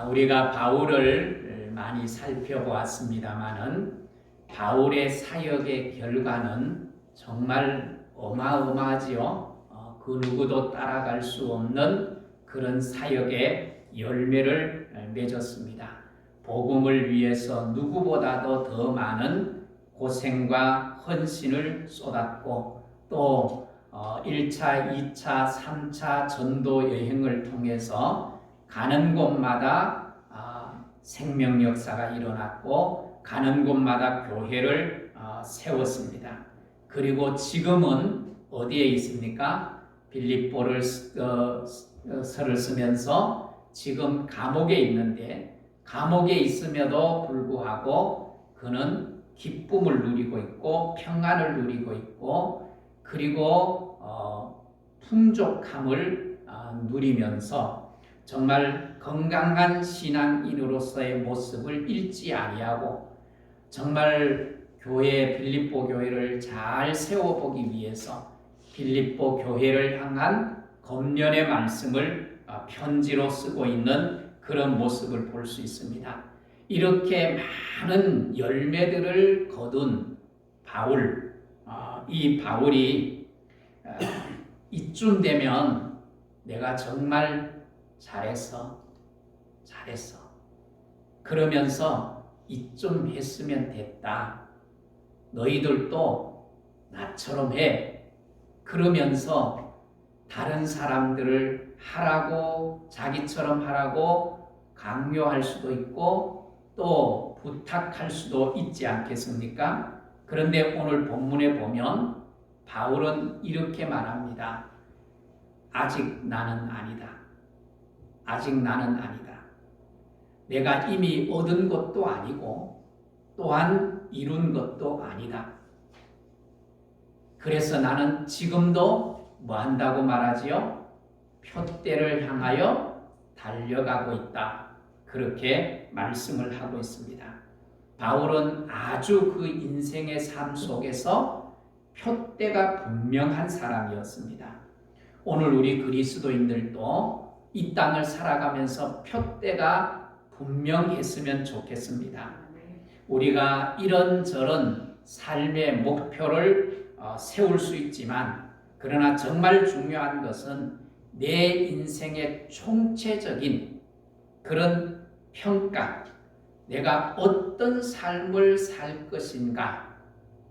우리가 바울을 많이 살펴보았습니다마는 바울의 사역의 결과는 정말 어마어마하지요. 그 누구도 따라갈 수 없는 그런 사역의 열매를 맺었습니다. 복음을 위해서 누구보다도 더 많은 고생과 헌신을 쏟았고 또 1차, 2차, 3차 전도 여행을 통해서 가는 곳마다 생명 역사가 일어났고 가는 곳마다 교회를 세웠습니다. 그리고 지금은 어디에 있습니까? 빌립보를 서를 쓰면서 지금 감옥에 있는데 감옥에 있음에도 불구하고 그는 기쁨을 누리고 있고 평안을 누리고 있고 그리고 풍족함을 누리면서 정말 건강한 신앙인으로서의 모습을 잃지 아니하고 정말 빌립보 교회를 잘 세워보기 위해서 빌립보 교회를 향한 검련의 말씀을 편지로 쓰고 있는 그런 모습을 볼 수 있습니다. 이렇게 많은 열매들을 거둔 바울, 이 바울이 이쯤 되면 내가 정말 잘했어. 그러면서 이쯤 했으면 됐다. 너희들도 나처럼 해. 그러면서 다른 사람들을 하라고 자기처럼 하라고 강요할 수도 있고 또 부탁할 수도 있지 않겠습니까? 그런데 오늘 본문에 보면 바울은 이렇게 말합니다. 아직 나는 아니다. 내가 이미 얻은 것도 아니고 또한 이룬 것도 아니다. 그래서 나는 지금도 뭐 한다고 말하지요? 표대를 향하여 달려가고 있다. 그렇게 말씀을 하고 있습니다. 바울은 아주 그 인생의 삶 속에서 표대가 분명한 사람이었습니다. 오늘 우리 그리스도인들도 이 땅을 살아가면서 표대가 분명했으면 좋겠습니다. 우리가 이런저런 삶의 목표를 세울 수 있지만 그러나 정말 중요한 것은 내 인생의 총체적인 그런 평가, 내가 어떤 삶을 살 것인가,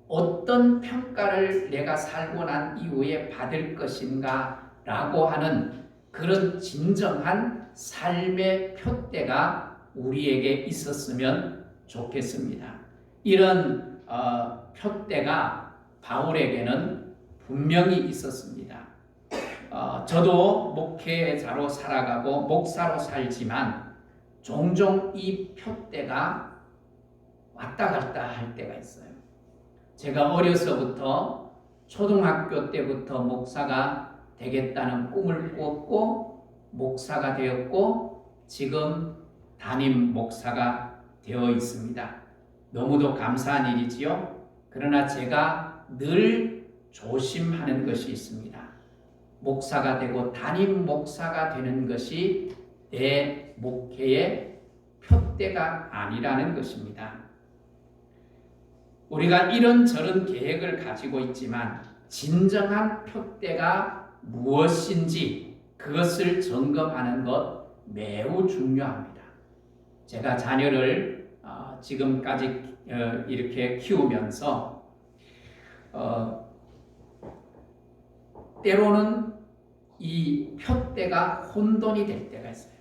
어떤 평가를 내가 살고 난 이후에 받을 것인가 라고 하는 그런 진정한 삶의 표대가 우리에게 있었으면 좋겠습니다. 이런 표대가 바울에게는 분명히 있었습니다. 저도 목회자로 살아가고 목사로 살지만 종종 이 표대가 왔다 갔다 할 때가 있어요. 제가 어려서부터 초등학교 때부터 목사가 되겠다는 꿈을 꾸었고 목사가 되었고 지금 담임 목사가 되어 있습니다. 너무도 감사한 일이지요. 그러나 제가 늘 조심하는 것이 있습니다. 목사가 되고 담임 목사가 되는 것이 내 목회의 표대가 아니라는 것입니다. 우리가 이런저런 계획을 가지고 있지만 진정한 표대가 무엇인지 그것을 점검하는 것 매우 중요합니다. 제가 자녀를 지금까지 이렇게 키우면서 때로는 이 표대가 혼돈이 될 때가 있어요.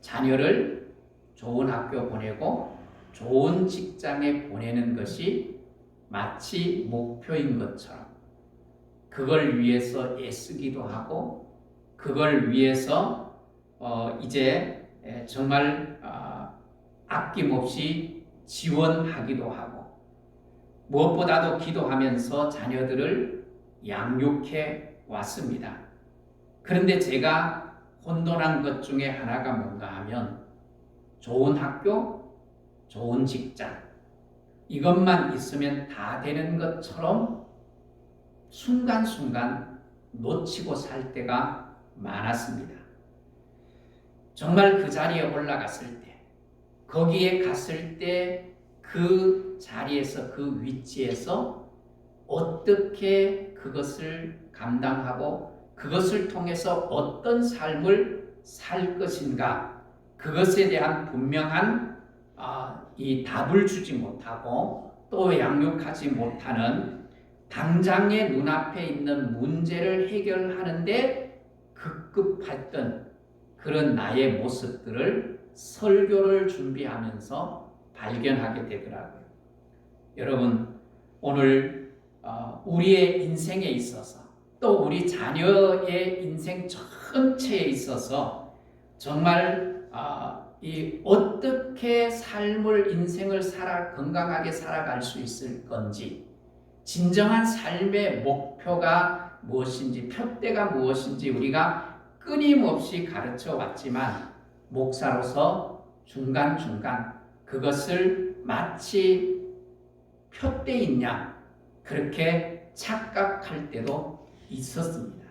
자녀를 좋은 학교 보내고 좋은 직장에 보내는 것이 마치 목표인 것처럼 그걸 위해서 애쓰기도 하고 그걸 위해서 이제 정말 아낌없이 지원하기도 하고 무엇보다도 기도하면서 자녀들을 양육해 왔습니다. 그런데 제가 혼돈한 것 중에 하나가 뭔가 하면 좋은 학교, 좋은 직장 이것만 있으면 다 되는 것처럼 순간순간 놓치고 살 때가 많았습니다. 정말 그 자리에 올라갔을 때, 거기에 갔을 때 그 자리에서, 그 위치에서 어떻게 그것을 감당하고 그것을 통해서 어떤 삶을 살 것인가, 그것에 대한 분명한 이 답을 주지 못하고 또 양육하지 못하는, 당장의 눈앞에 있는 문제를 해결하는데 급급했던 그런 나의 모습들을 설교를 준비하면서 발견하게 되더라고요. 여러분, 오늘 우리의 인생에 있어서, 또 우리 자녀의 인생 전체에 있어서 정말 어떻게 삶을, 인생을 건강하게 살아갈 수 있을 건지, 진정한 삶의 목표가 무엇인지, 표대가 무엇인지 우리가 끊임없이 가르쳐 왔지만, 목사로서 중간중간 그것을 마치 표대인 양 그렇게 착각할 때도 있었습니다.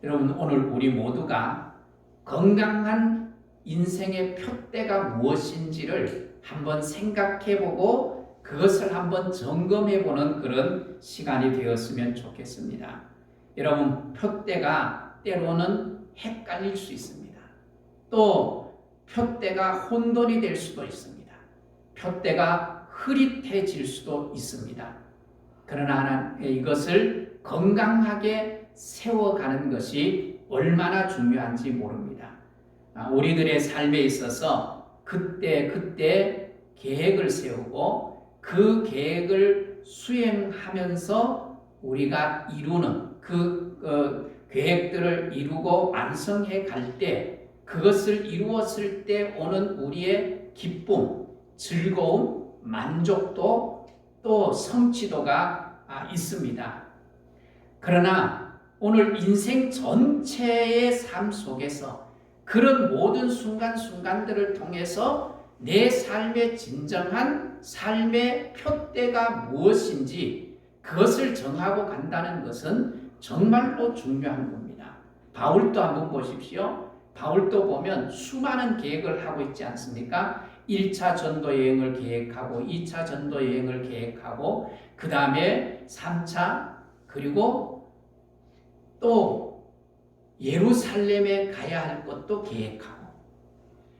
여러분, 오늘 우리 모두가 건강한 인생의 표대가 무엇인지를 한번 생각해보고 그것을 한번 점검해보는 그런 시간이 되었으면 좋겠습니다. 여러분, 표대가 때로는 헷갈릴 수 있습니다. 또 표대가 혼돈이 될 수도 있습니다. 표대가 흐릿해질 수도 있습니다. 그러나 이것을 건강하게 세워가는 것이 얼마나 중요한지 모릅니다. 우리들의 삶에 있어서 그때 계획을 세우고 그 계획을 수행하면서 우리가 이루는 그 계획들을 이루고 완성해 갈 때, 그것을 이루었을 때 오는 우리의 기쁨, 즐거움, 만족도, 또 성취도가 있습니다. 그러나 오늘 인생 전체의 삶 속에서 그런 모든 순간순간들을 통해서 내 삶의 진정한 삶의 표대가 무엇인지 그것을 정하고 간다는 것은 정말로 중요한 겁니다. 바울도 한번 보십시오. 바울도 보면 수많은 계획을 하고 있지 않습니까? 1차 전도 여행을 계획하고 2차 전도 여행을 계획하고 그 다음에 3차, 그리고 또 예루살렘에 가야 할 것도 계획하고,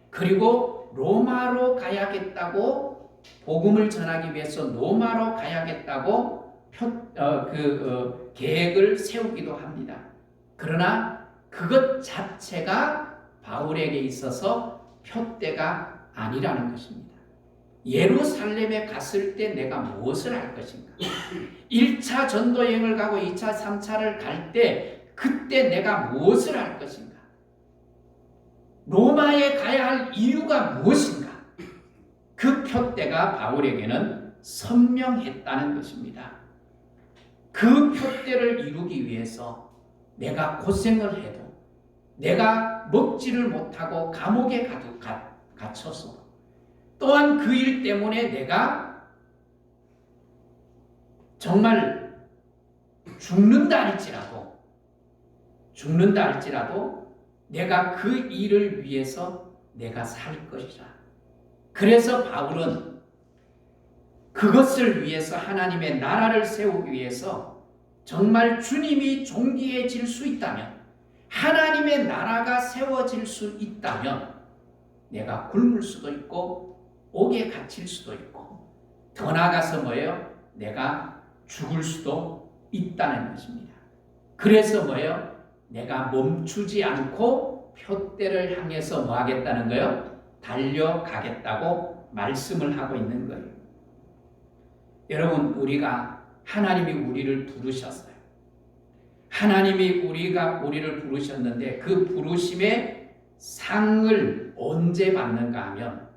그리고 로마로 가야겠다고, 복음을 전하기 위해서 로마로 가야겠다고 계획을 세우기도 합니다. 그러나 그것 자체가 바울에게 있어서 표대가 아니라는 것입니다. 예루살렘에 갔을 때 내가 무엇을 할 것인가? 1차 전도 여행을 가고 2차, 3차를 갈 때 그때 내가 무엇을 할 것인가? 로마에 가야 할 이유가 무엇인가? 그 표대가 바울에게는 선명했다는 것입니다. 그 표대를 이루기 위해서 내가 고생을 해도, 내가 먹지를 못하고 감옥에 갇혀서, 또한 그 일 때문에 내가 정말 죽는다 할지라도 내가 그 일을 위해서 내가 살 것이라. 그래서 바울은 그것을 위해서, 하나님의 나라를 세우기 위해서 정말 주님이 존귀해질 수 있다면, 하나님의 나라가 세워질 수 있다면 내가 굶을 수도 있고 옥에 갇힐 수도 있고, 더 나아가서 뭐예요? 내가 죽을 수도 있다는 것입니다. 그래서 뭐예요? 내가 멈추지 않고 표대를 향해서 뭐 하겠다는 거예요? 달려가겠다고 말씀을 하고 있는 거예요. 여러분, 하나님이 우리를 부르셨어요. 하나님이 우리를 부르셨는데 그 부르심의 상을 언제 받는가 하면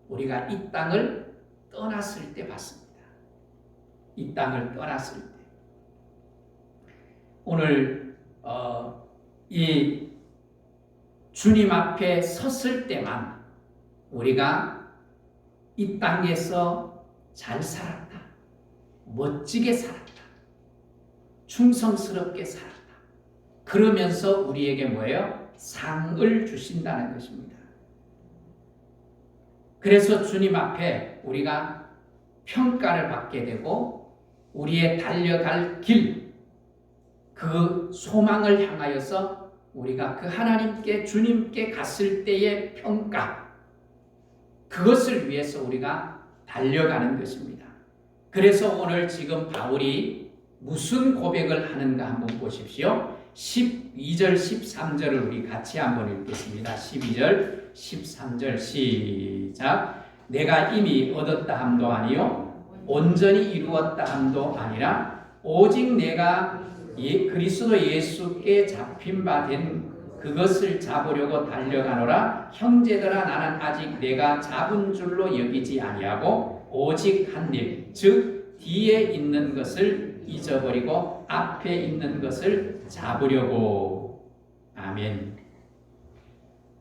우리가 이 땅을 떠났을 때 받습니다. 이 땅을 떠났을 때. 오늘 이 주님 앞에 섰을 때만 우리가 이 땅에서 잘 살았다, 멋지게 살았다, 충성스럽게 살았다, 그러면서 우리에게 뭐예요? 상을 주신다는 것입니다. 그래서 주님 앞에 우리가 평가를 받게 되고 우리의 달려갈 길, 그 소망을 향하여서 우리가 그 하나님께 주님께 갔을 때의 평가, 그것을 위해서 우리가 달려가는 것입니다. 그래서 오늘 지금 바울이 무슨 고백을 하는가 한번 보십시오. 12절 13절을 우리 같이 한번 읽겠습니다. 12절 13절 시작. 내가 이미 얻었다 함도 아니요 온전히 이루었다 함도 아니라 오직 내가 그리스도 예수께 잡힌 바 된 그것을 잡으려고 달려가노라. 형제들아 나는 아직 내가 잡은 줄로 여기지 아니하고 오직 한 일, 즉 뒤에 있는 것을 잊어버리고 앞에 있는 것을 잡으려고. 아멘.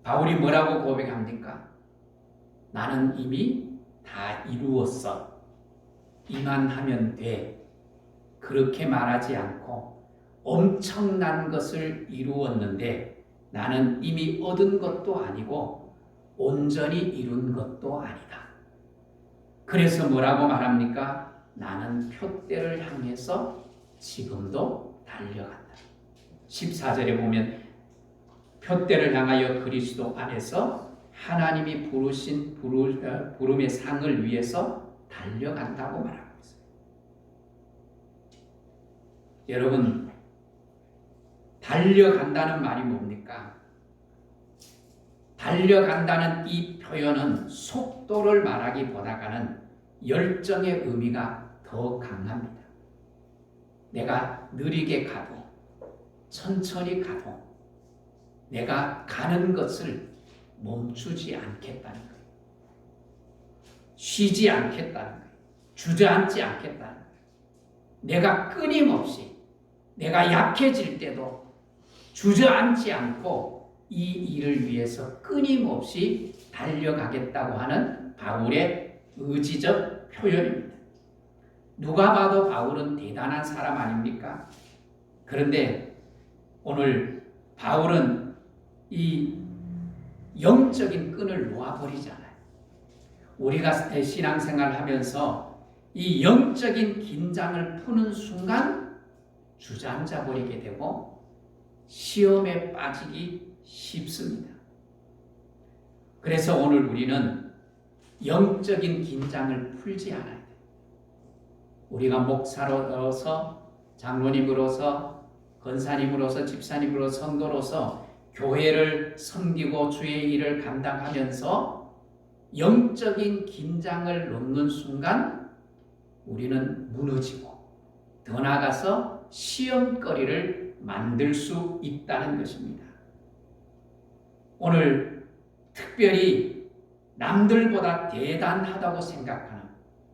바울이 뭐라고 고백합니까? 나는 이미 다 이루었어. 이만 하면 돼. 그렇게 말하지 않고 엄청난 것을 이루었는데 나는 이미 얻은 것도 아니고 온전히 이룬 것도 아니다. 그래서 뭐라고 말합니까? 나는 표대를 향해서 지금도 달려간다. 14절에 보면 표대를 향하여 그리스도 안에서 하나님이 부르신 부름의 상을 위해서 달려간다고 말하고 있어요. 여러분, 달려간다는 말이 뭡니까? 달려간다는 이 표현은 속도를 말하기보다는 열정의 의미가 더 강합니다. 내가 느리게 가도 천천히 가도 내가 가는 것을 멈추지 않겠다는 거예요. 쉬지 않겠다는 거예요. 주저앉지 않겠다는 거예요. 내가 끊임없이 내가 약해질 때도 주저앉지 않고 이 일을 위해서 끊임없이 달려가겠다고 하는 바울의 의지적 표현입니다. 누가 봐도 바울은 대단한 사람 아닙니까? 그런데 오늘 바울은 이 영적인 끈을 놓아버리잖아요. 우리가 신앙생활 하면서 이 영적인 긴장을 푸는 순간 주저앉아 버리게 되고 시험에 빠지기 쉽습니다. 그래서 오늘 우리는 영적인 긴장을 풀지 않아야 돼요. 우리가 목사로서, 장로님으로서, 권사님으로서, 집사님으로서, 성도로서 교회를 섬기고 주의 일을 감당하면서 영적인 긴장을 놓는 순간 우리는 무너지고 더 나아가서 시험거리를 만들 수 있다는 것입니다. 오늘 특별히 남들보다 대단하다고 생각하는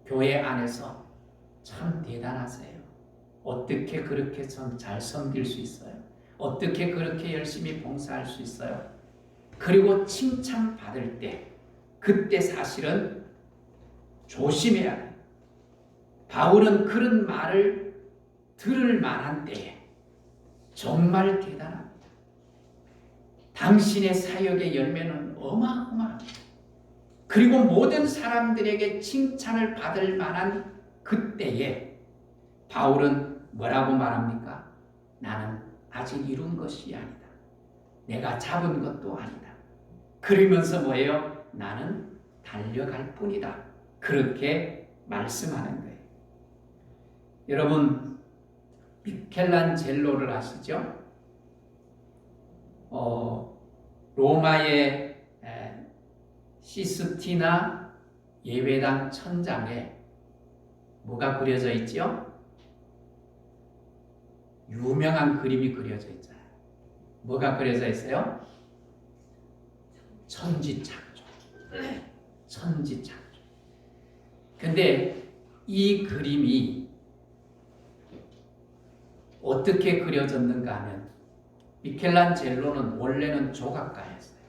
교회 안에서 참 대단하세요. 어떻게 그렇게 잘 섬길 수 있어요? 어떻게 그렇게 열심히 봉사할 수 있어요? 그리고 칭찬받을 때 그때 사실은 조심해야 돼요. 바울은 그런 말을 들을 만한 때에 정말 대단합니다. 당신의 사역의 열매는 어마어마합니다. 그리고 모든 사람들에게 칭찬을 받을 만한 그때에 바울은 뭐라고 말합니까? 나는 아직 이룬 것이 아니다. 내가 잡은 것도 아니다. 그러면서 뭐예요? 나는 달려갈 뿐이다. 그렇게 말씀하는 거예요. 여러분, 미켈란젤로를 아시죠? 로마의 시스티나 예배당 천장에 뭐가 그려져 있죠? 유명한 그림이 그려져 있잖아요. 뭐가 그려져 있어요? 천지창조. 천지창조. 근데 이 그림이 어떻게 그려졌는가 하면 미켈란젤로는 원래는 조각가였어요.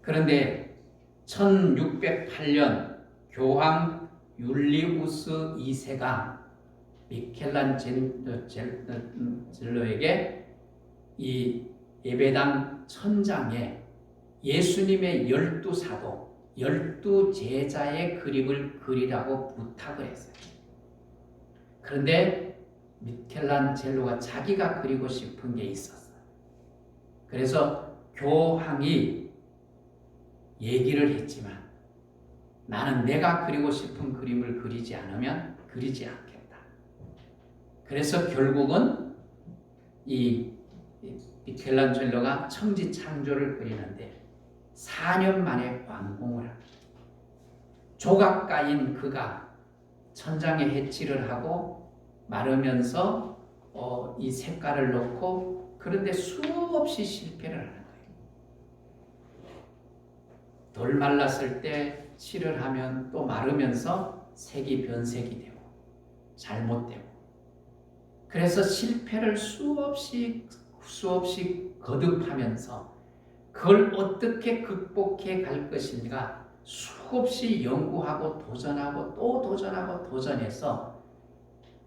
그런데 1608년 교황 율리우스 2세가 미켈란젤로에게 이 예배당 천장에 예수님의 12사도, 12제자의 그림을 그리라고 부탁을 했어요. 그런데 미켈란젤로가 자기가 그리고 싶은 게 있었어요. 그래서 교황이 얘기를 했지만 나는 내가 그리고 싶은 그림을 그리지 않으면 그리지 않겠다. 그래서 결국은 이 미켈란젤로가 천지창조를 그리는데 4년 만에 완공을 합니다. 조각가인 그가 천장에 해칠을 하고 마르면서 이 색깔을 넣고, 그런데 수없이 실패를 하는 거예요. 덜 말랐을 때 칠을 하면 또 마르면서 색이 변색이 되고 잘못되고, 그래서 실패를 수없이 거듭하면서 그걸 어떻게 극복해 갈 것인가 수없이 연구하고 도전하고 또 도전하고 도전해서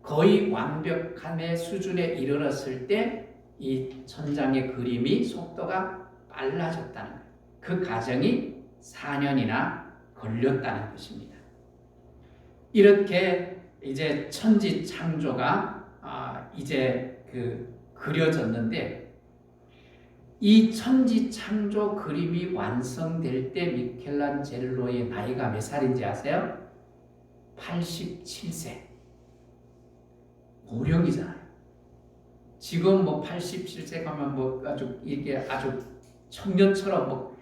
거의 완벽함의 수준에 이르렀을 때 이 천장의 그림이 속도가 빨라졌다는 거예요. 그 과정이 4년이나 걸렸다는 것입니다. 이렇게 이제 천지 창조가 이제 그려졌는데, 이 천지 창조 그림이 완성될 때 미켈란젤로의 나이가 몇 살인지 아세요? 87세. 고령이잖아요. 지금 87세 가면 아주 청년처럼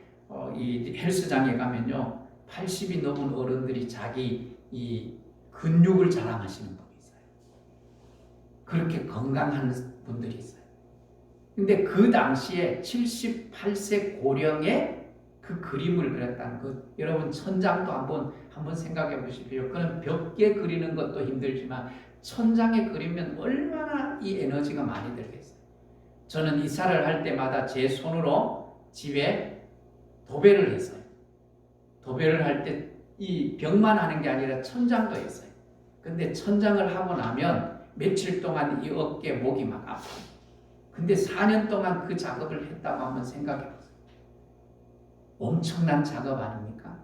이 헬스장에 가면요, 80이 넘은 어른들이 자기 이 근육을 자랑하시는 분이 있어요. 그렇게 건강한 분들이 있어요. 근데 그 당시에 78세 고령에 그 그림을 그렸다는 여러분 천장도 한번 생각해 보십시오. 그는 벽에 그리는 것도 힘들지만 천장에 그리면 얼마나 이 에너지가 많이 들겠어요. 저는 이사를 할 때마다 제 손으로 집에 도배를 했어요. 도배를 할 때 이 벽만 하는 게 아니라 천장도 했어요. 근데 천장을 하고 나면 며칠 동안 이 어깨, 목이 막 아파요. 근데 4년 동안 그 작업을 했다고 한번 생각해 보세요. 엄청난 작업 아닙니까?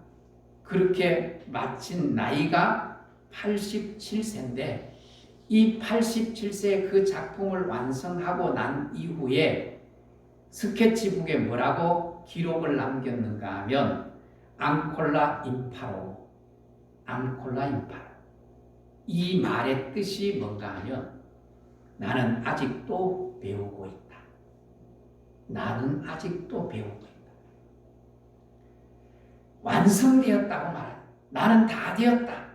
그렇게 마친 나이가 87세인데 이 87세의 그 작품을 완성하고 난 이후에 스케치북에 뭐라고 기록을 남겼는가 하면 앙콜라 임파로. 이 말의 뜻이 뭔가 하면 나는 아직도 배우고 있다. 나는 아직도 배우고 있다. 완성되었다고 말한다. 나는 다 되었다.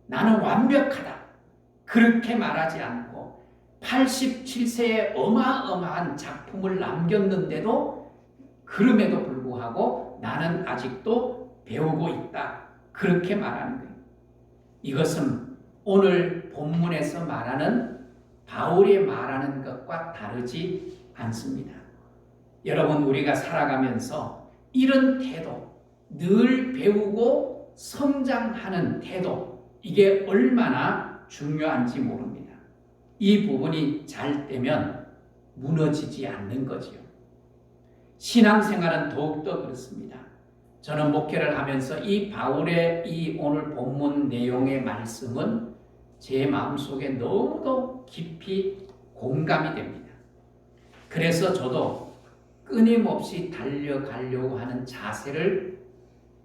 나는 완벽하다. 그렇게 말하지 않고 87세의 어마어마한 작품을 남겼는데도 그럼에도 불구하고 나는 아직도 배우고 있다. 그렇게 말하는 거예요. 이것은 오늘 본문에서 말하는 바울이 말하는 것과 다르지 않습니다. 여러분, 우리가 살아가면서 이런 태도, 늘 배우고 성장하는 태도, 이게 얼마나 중요한지 모릅니다. 이 부분이 잘 되면 무너지지 않는 거지요. 신앙생활은 더욱더 그렇습니다. 저는 목회를 하면서 이 바울의 이 오늘 본문 내용의 말씀은 제 마음속에 너무도 깊이 공감이 됩니다. 그래서 저도 끊임없이 달려가려고 하는 자세를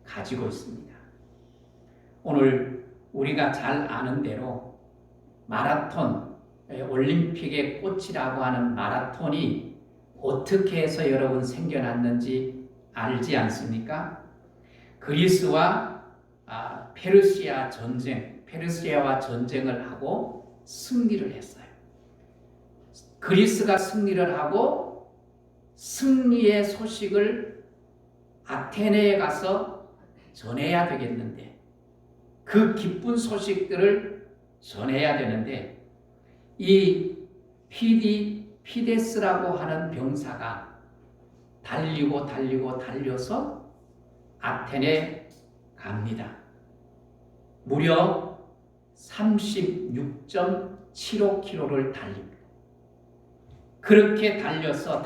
가지고 있습니다. 오늘 우리가 잘 아는 대로 마라톤, 올림픽의 꽃이라고 하는 마라톤이 어떻게 해서 여러분 생겨났는지 알지 않습니까? 그리스와 페르시아와 전쟁을 하고 승리를 했어요. 그리스가 승리를 하고 승리의 소식을 아테네에 가서 전해야 되겠는데, 그 기쁜 소식들을 전해야 되는데, 이 피데스라고 하는 병사가 달려서 아테네 갑니다. 무려 36.75km를 달립니다. 그렇게 달려서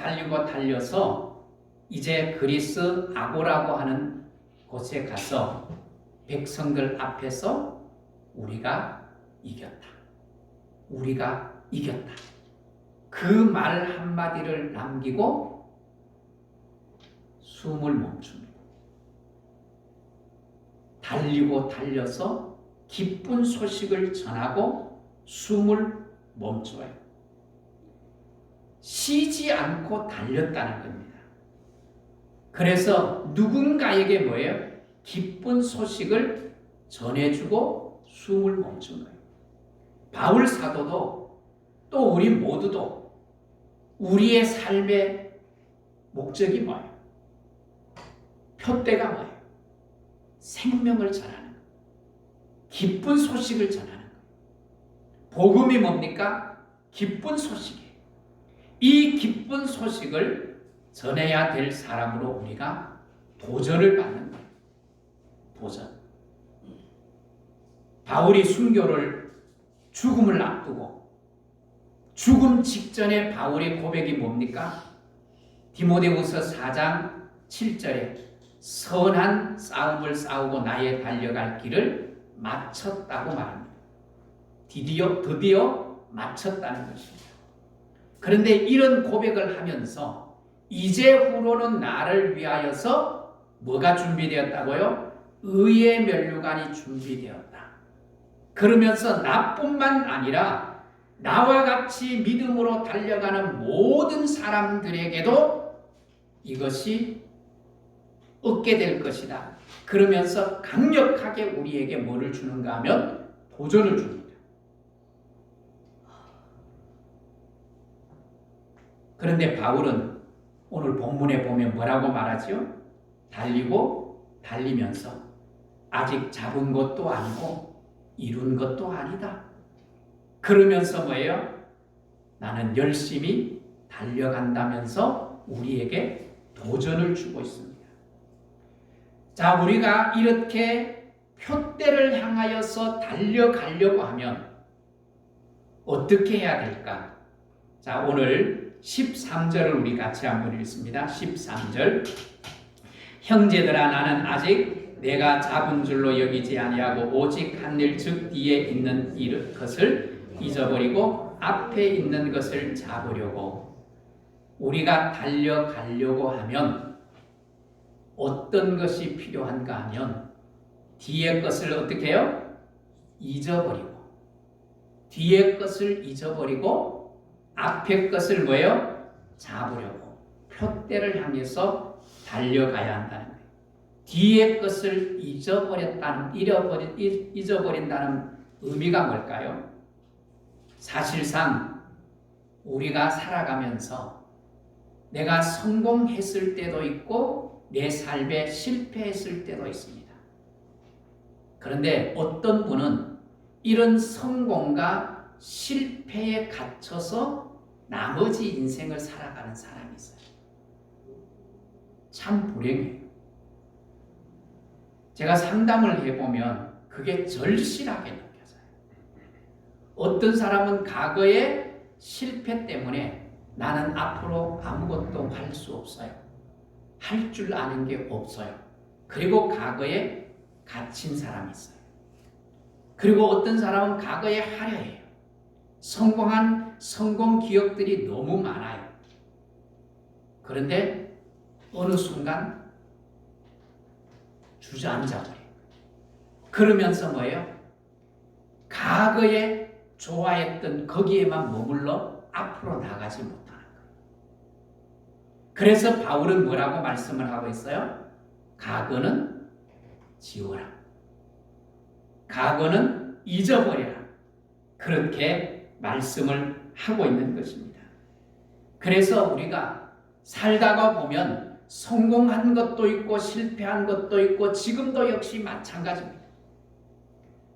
이제 그리스 아고라고 하는 곳에 가서 백성들 앞에서 우리가 이겼다. 우리가 이겼다. 그 말 한마디를 남기고 숨을 멈춥니다. 달려서 기쁜 소식을 전하고 숨을 멈춰요. 쉬지 않고 달렸다는 겁니다. 그래서 누군가에게 뭐예요? 기쁜 소식을 전해주고 숨을 멈춘 거예요. 바울 사도도 또 우리 모두도 우리의 삶의 목적이 뭐예요? 표대가 뭐예요? 생명을 전하는 거예요. 기쁜 소식을 전하는 거예요. 복음이 뭡니까? 기쁜 소식이에요. 이 기쁜 소식을 전해야 될 사람으로 우리가 도전을 받는 거예요. 도전. 바울이 순교를 죽음을 앞두고 죽음 직전에 바울의 고백이 뭡니까? 디모데후서 4장 7절에 선한 싸움을 싸우고 나의 달려갈 길을 마쳤다고 말합니다. 드디어 마쳤다는 것입니다. 그런데 이런 고백을 하면서 이제후로는 나를 위하여서 뭐가 준비되었다고요? 의의 면류관이 준비되었다. 그러면서 나뿐만 아니라 나와 같이 믿음으로 달려가는 모든 사람들에게도 이것이 얻게 될 것이다. 그러면서 강력하게 우리에게 뭐를 주는가 하면 도전을 줍니다. 그런데 바울은 오늘 본문에 보면 뭐라고 말하지요? 달리면서 아직 잡은 것도 아니고 이룬 것도 아니다. 그러면서 뭐예요? 나는 열심히 달려간다면서 우리에게 도전을 주고 있습니다. 자, 우리가 이렇게 표대를 향하여서 달려가려고 하면 어떻게 해야 될까? 자, 오늘 13절을 우리 같이 한번 읽습니다. 13절. 형제들아, 나는 아직 내가 잡은 줄로 여기지 아니하고 오직 한 일, 즉 뒤에 있는 것을 잊어버리고 앞에 있는 것을 잡으려고. 우리가 달려가려고 하면 어떤 것이 필요한가 하면 뒤에 것을 어떻게 해요? 잊어버리고, 뒤에 것을 잊어버리고 앞에 것을 뭐예요? 잡으려고. 표대를 향해서 달려가야 한다는 거예요. 뒤에 것을 잊어버린다는 의미가 뭘까요? 사실상 우리가 살아가면서 내가 성공했을 때도 있고 내 삶에 실패했을 때도 있습니다. 그런데 어떤 분은 이런 성공과 실패에 갇혀서 나머지 인생을 살아가는 사람이 있어요. 참 불행해요. 제가 상담을 해보면 그게 절실하게 느껴져요. 어떤 사람은 과거의 실패 때문에 나는 앞으로 아무것도 할 수 없어요. 할 줄 아는 게 없어요. 그리고 과거에 갇힌 사람이 있어요. 그리고 어떤 사람은 과거에 화려해요. 성공 기억들이 너무 많아요. 그런데 어느 순간 주저앉아버려요. 그러면서 뭐예요? 과거에 좋아했던 거기에만 머물러 앞으로 나가지 못하는 거예요. 그래서 바울은 뭐라고 말씀을 하고 있어요? 과거는 지워라. 과거는 잊어버려라. 그렇게 말씀을 하고 있는 것입니다. 그래서 우리가 살다가 보면 성공한 것도 있고 실패한 것도 있고 지금도 역시 마찬가지입니다.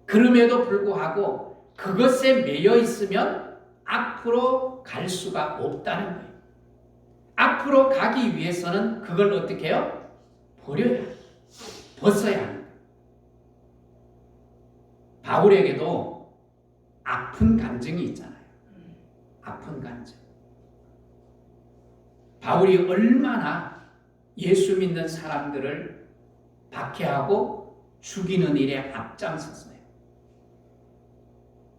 그럼에도 불구하고 그것에 매여 있으면 앞으로 갈 수가 없다는 거예요. 앞으로 가기 위해서는 그걸 어떻게 해요? 버려야, 벗어야 하는 거예요. 바울에게도 아픈 감정이 있잖아요. 아픈 감정. 바울이 얼마나 예수 믿는 사람들을 박해하고 죽이는 일에 앞장섰어요.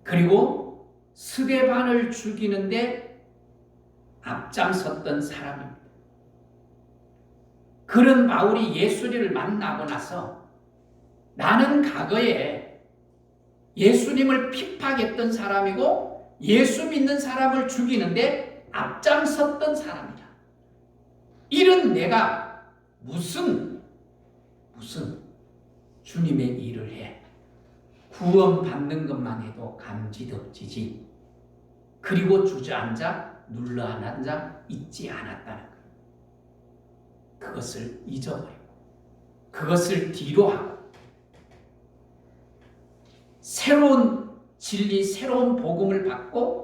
그리고 스데반을 죽이는데 앞장섰던 사람입니다. 그런 바울이 예수님을 만나고 나서 나는 과거에 예수님을 핍박했던 사람이고 예수 믿는 사람을 죽이는데 앞장섰던 사람이다. 이런 내가 무슨 주님의 일을 해. 구원 받는 것만 해도 감지덕지지. 그리고 주저앉아 눌러앉아 있지 않았다는 거예요. 그것을 잊어버리고 그것을 뒤로 하고 새로운 진리, 새로운 복음을 받고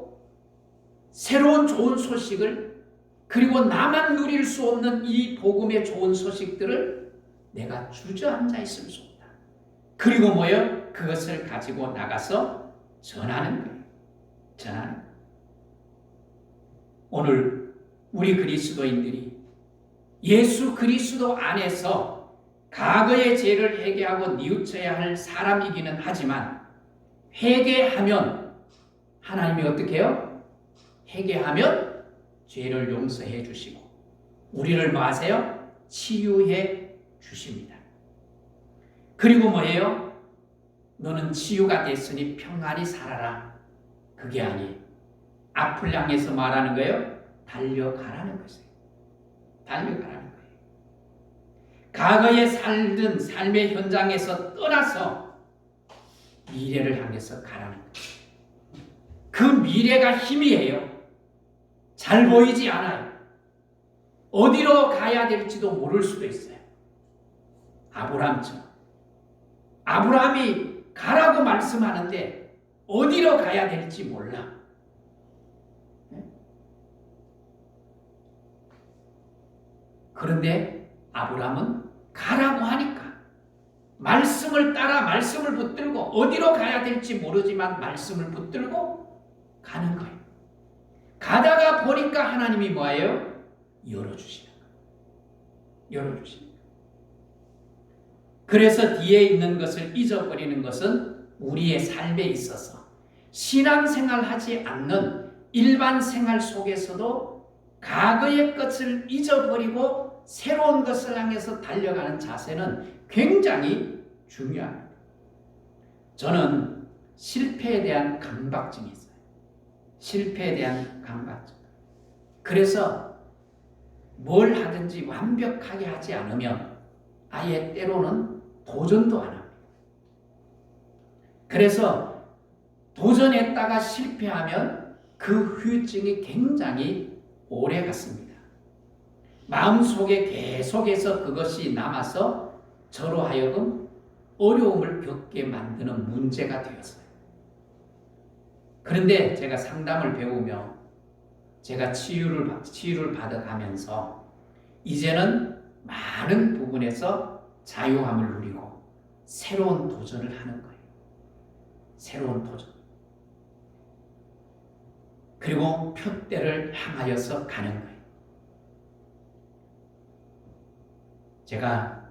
새로운 좋은 소식을, 그리고 나만 누릴 수 없는 이 복음의 좋은 소식들을 내가 주저앉아 있을 수 없다. 그리고 뭐예요? 그것을 가지고 나가서 전하는 거예요. 전하는 거예요. 오늘 우리 그리스도인들이 예수 그리스도 안에서 과거의 죄를 회개하고 뉘우쳐야 할 사람이기는 하지만, 회개하면 하나님이 어떻게 해요? 회개하면 죄를 용서해 주시고 우리를 뭐 하세요? 치유해 주십니다. 그리고 뭐예요? 너는 치유가 됐으니 평안히 살아라. 그게 아니에요. 앞을 향해서 말하는 거예요. 달려가라는 것이에요. 달려가라는 거예요. 과거에 살던 삶의 현장에서 떠나서 미래를 향해서 가라는 거예요. 그 미래가 희미해요. 잘 보이지 않아요. 어디로 가야 될지도 모를 수도 있어요. 아브라함처럼. 아브라함이 가라고 말씀하는데 어디로 가야 될지 몰라. 그런데 아브라함은 가라고 하니까 말씀을 따라 말씀을 붙들고 어디로 가야 될지 모르지만 말씀을 붙들고 가는 거예요. 가다가 보니까 하나님이 뭐예요? 열어주시는 거예요. 열어주시는 거예요. 그래서 뒤에 있는 것을 잊어버리는 것은 우리의 삶에 있어서 신앙생활 하지 않는 일반 생활 속에서도 과거의 것을 잊어버리고 새로운 것을 향해서 달려가는 자세는 굉장히 중요합니다. 저는 실패에 대한 강박증이 있어요. 실패에 대한 강박증. 그래서 뭘 하든지 완벽하게 하지 않으면 아예 때로는 도전도 안 합니다. 그래서 도전했다가 실패하면 그 후유증이 굉장히 오래 갔습니다. 마음속에 계속해서 그것이 남아서 저로 하여금 어려움을 겪게 만드는 문제가 되었어요. 그런데 제가 상담을 배우며 제가 치유를 받아가면서 이제는 많은 부분에서 자유함을 누리고 새로운 도전을 하는 거예요. 새로운 도전. 그리고 표대를 향하여서 가는 거예요. 제가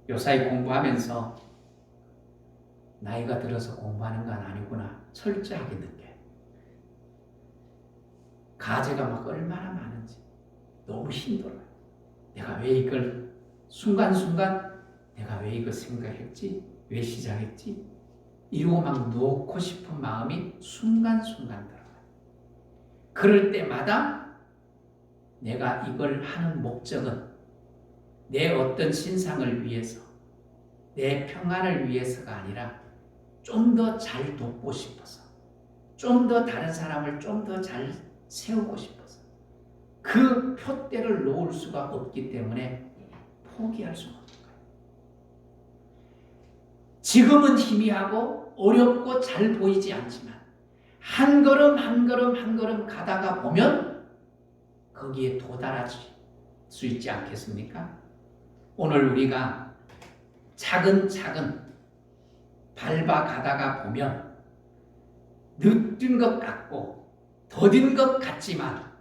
요사이 공부하면서 나이가 들어서 공부하는 건 아니구나 철저하게 느껴요. 과제가 막 얼마나 많은지 너무 힘들어요. 내가 왜 이걸 순간순간 내가 왜 이걸 생각했지? 왜 시작했지? 이러고 막 놓고 싶은 마음이 순간순간 들어요. 그럴 때마다 내가 이걸 하는 목적은 내 어떤 신상을 위해서, 내 평안을 위해서가 아니라 좀 더 잘 돕고 싶어서, 좀 더 다른 사람을 좀 더 잘 세우고 싶어서 그 표대를 놓을 수가 없기 때문에 포기할 수가 없는 거예요. 지금은 희미하고 어렵고 잘 보이지 않지만 한 걸음 한 걸음 한 걸음 가다가 보면 거기에 도달할 수 있지 않겠습니까? 오늘 우리가 차근차근 밟아가다가 보면 늦은 것 같고 더딘 것 같지만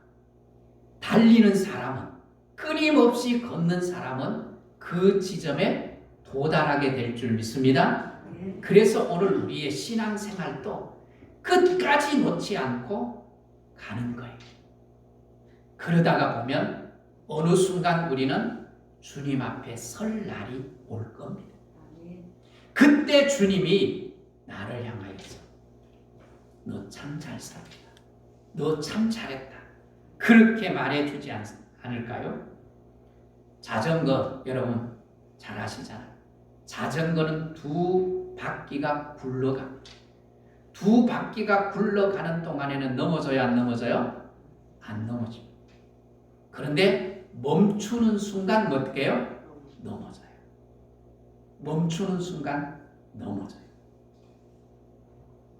달리는 사람은, 끊임없이 걷는 사람은 그 지점에 도달하게 될 줄 믿습니다. 그래서 오늘 우리의 신앙생활도 끝까지 놓지 않고 가는 거예요. 그러다가 보면 어느 순간 우리는 주님 앞에 설 날이 올 겁니다. 그때 주님이 나를 향하여서 너 참 잘 살았다, 너 참 잘했다, 그렇게 말해주지 않을까요? 자전거 여러분 잘 아시잖아요. 자전거는 두 바퀴가 굴러갑니다. 두 바퀴가 굴러가는 동안에는 넘어져요, 안 넘어져요? 안 넘어집니다. 그런데 멈추는 순간 어떻게 해요? 넘어져요. 멈추는 순간 넘어져요.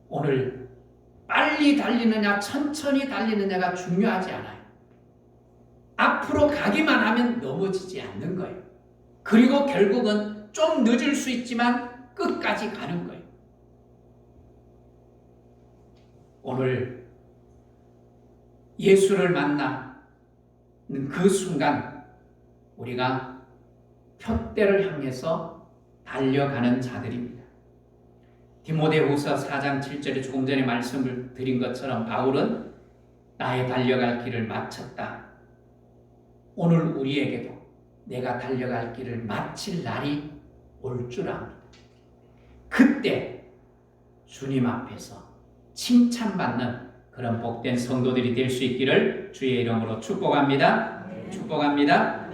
오늘 빨리 달리느냐 천천히 달리느냐가 중요하지 않아요. 앞으로 가기만 하면 넘어지지 않는 거예요. 그리고 결국은 좀 늦을 수 있지만 끝까지 가는 거예요. 오늘 예수를 만나는 그 순간 우리가 표대를 향해서 달려가는 자들입니다. 디모데후서 4장 7절에 조금 전에 말씀을 드린 것처럼 바울은 나의 달려갈 길을 마쳤다. 오늘 우리에게도 내가 달려갈 길을 마칠 날이 올 줄 압니다. 그때 주님 앞에서 칭찬받는 그런 복된 성도들이 될 수 있기를 주의 이름으로 축복합니다. 축복합니다.